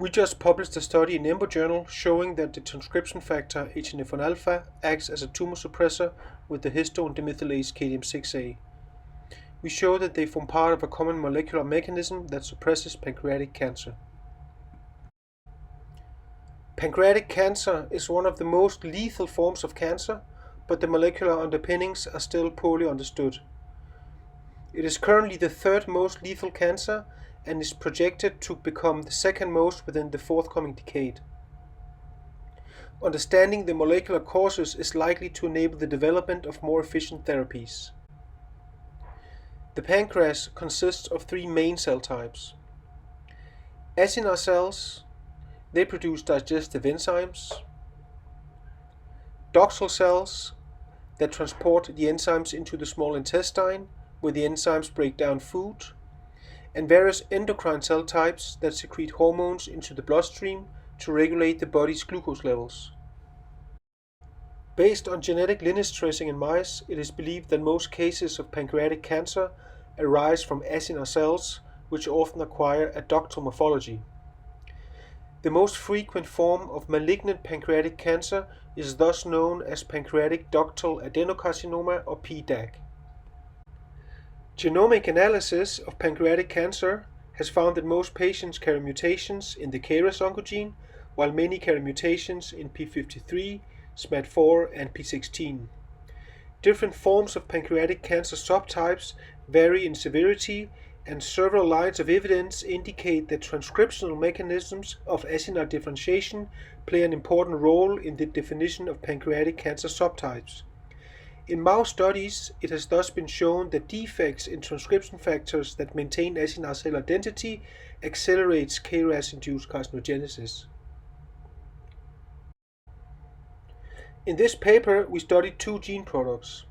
We just published a study in EMBO journal showing that the transcription factor HNF1-alpha acts as a tumor suppressor with the histone demethylase KDM6A. We show that they form part of a common molecular mechanism that suppresses pancreatic cancer. Pancreatic cancer is one of the most lethal forms of cancer, but the molecular underpinnings are still poorly understood. It is currently the third most lethal cancer and is projected to become the second most within the forthcoming decade. Understanding the molecular causes is likely to enable the development of more efficient therapies. The pancreas consists of three main cell types. Acinar cells, they produce digestive enzymes. Ductal cells that transport the enzymes into the small intestine, where the enzymes break down food, and various endocrine cell types that secrete hormones into the bloodstream to regulate the body's glucose levels. Based on genetic lineage tracing in mice, it is believed that most cases of pancreatic cancer arise from acinar cells, which often acquire a ductal morphology. The most frequent form of malignant pancreatic cancer is thus known as pancreatic ductal adenocarcinoma or PDAC. Genomic analysis of pancreatic cancer has found that most patients carry mutations in the Kalisz oncogene, while many carry mutations in p53, SMAD4, and p16. Different forms of pancreatic cancer subtypes vary in severity, and several lines of evidence indicate that transcriptional mechanisms of acinar differentiation play an important role in the definition of pancreatic cancer subtypes. In mouse studies, it has thus been shown that defects in transcription factors that maintain acinar cell identity accelerates KRAS-induced carcinogenesis. In this paper, we studied two gene products.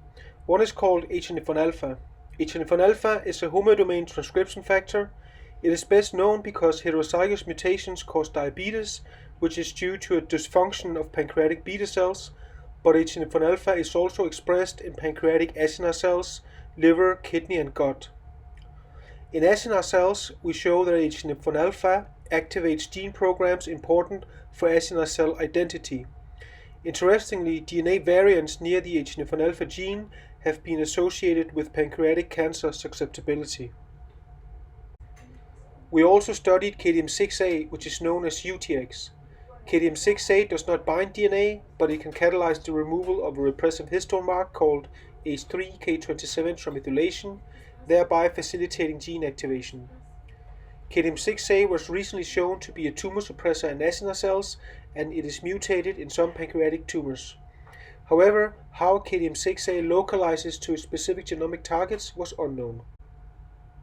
One is called HNF1-alpha. HNF1-alpha is a homodomain transcription factor. It is best known because heterozygous mutations cause diabetes, which is due to a dysfunction of pancreatic beta cells, but HNF1-alpha is also expressed in pancreatic acinar cells, liver, kidney, and gut. In acinar cells, we show that HNF1-alpha activates gene programs important for acinar cell identity. Interestingly, DNA variants near the HNF1-alpha gene have been associated with pancreatic cancer susceptibility. We also studied KDM6A, which is known as UTX. KDM6A does not bind DNA, but it can catalyze the removal of a repressive histone mark called H3K27 trimethylation, thereby facilitating gene activation. KDM6A was recently shown to be a tumor suppressor in acinar cells, and it is mutated in some pancreatic tumors. However, how KDM6A localizes to specific genomic targets was unknown.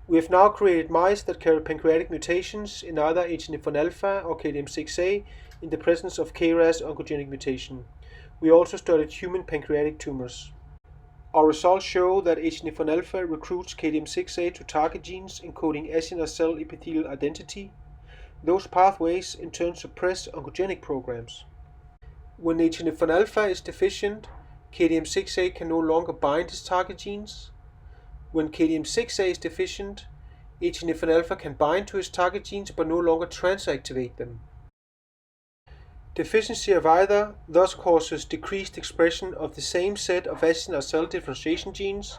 We have now created mice that carry pancreatic mutations in either HNF1-alpha or KDM6A in the presence of KRAS oncogenic mutation. We also studied human pancreatic tumors. Our results show that HNF1-alpha recruits KDM6A to target genes encoding acinar cell epithelial identity. Those pathways in turn suppress oncogenic programs. When HNF1-alpha is deficient, KDM6A can no longer bind its target genes. When KDM6A is deficient, HNF1-alpha can bind to its target genes but no longer transactivate them. Deficiency of either thus causes decreased expression of the same set of acinar cell differentiation genes,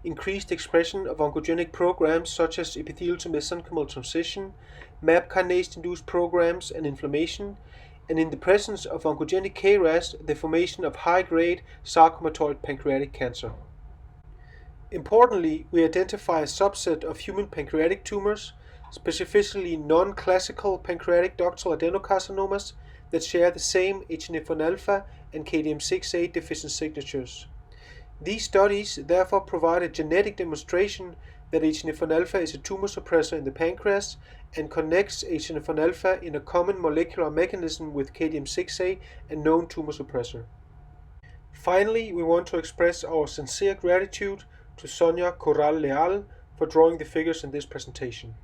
increased expression of oncogenic programs such as epithelial to mesenchymal transition, MAP kinase-induced programs, and inflammation, and in the presence of oncogenic KRAS, the formation of high-grade sarcomatoid pancreatic cancer. Importantly, we identify a subset of human pancreatic tumors, specifically non-classical pancreatic ductal adenocarcinomas, that share the same HNF1-alpha and KDM6A deficient signatures. These studies therefore provide a genetic demonstration that HNF1-alpha is a tumor suppressor in the pancreas and connects HNF1-alpha in a common molecular mechanism with KDM6A, a known tumor suppressor. Finally, we want to express our sincere gratitude to Sonia Corral Leal for drawing the figures in this presentation.